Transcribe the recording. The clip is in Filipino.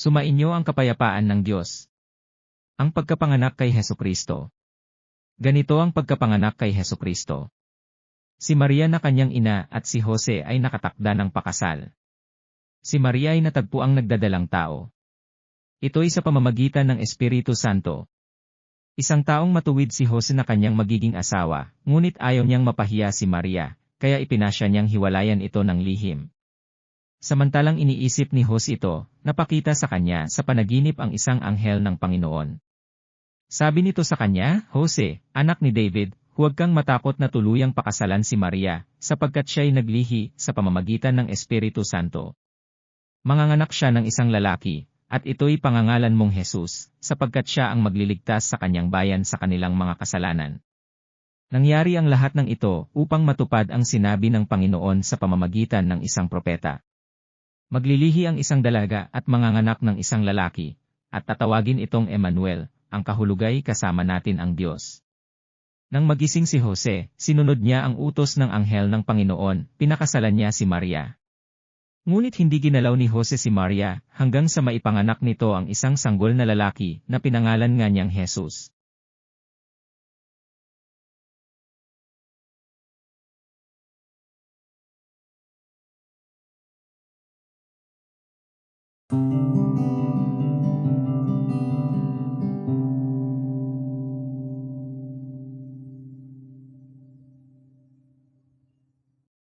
Sumainyo ang kapayapaan ng Diyos. Ang pagkapanganak kay Hesukristo. Ganito ang pagkapanganak kay Hesukristo. Si Maria na kanyang ina at si Jose ay nakatakda ng pakasal. Si Maria ay natagpuang nagdadalang tao. Ito'y sa pamamagitan ng Espiritu Santo. Isang taong matuwid si Jose na kanyang magiging asawa, ngunit ayaw niyang mapahiya si Maria, kaya ipinasya niyang hiwalayan ito ng lihim. Samantalang iniisip ni Jose ito, napakita sa kanya sa panaginip ang isang anghel ng Panginoon. Sabi nito sa kanya, "Jose, anak ni David, huwag kang matakot na tuluyang pakasalan si Maria, sapagkat siya'y naglihi sa pamamagitan ng Espiritu Santo. Manganganak siya ng isang lalaki, at ito'y pangangalan mong Jesus, sapagkat siya ang magliligtas sa kanyang bayan sa kanilang mga kasalanan." Nangyari ang lahat ng ito upang matupad ang sinabi ng Panginoon sa pamamagitan ng isang propeta. Maglilihi ang isang dalaga at manganganak ng isang lalaki, at tatawagin itong Emmanuel, ang kahulugay kasama natin ang Diyos. Nang magising si Jose, sinunod niya ang utos ng anghel ng Panginoon, pinakasalan niya si Maria. Ngunit hindi ginalaw ni Jose si Maria, hanggang sa maipanganak nito ang isang sanggol na lalaki na pinangalan nga niyang Jesus.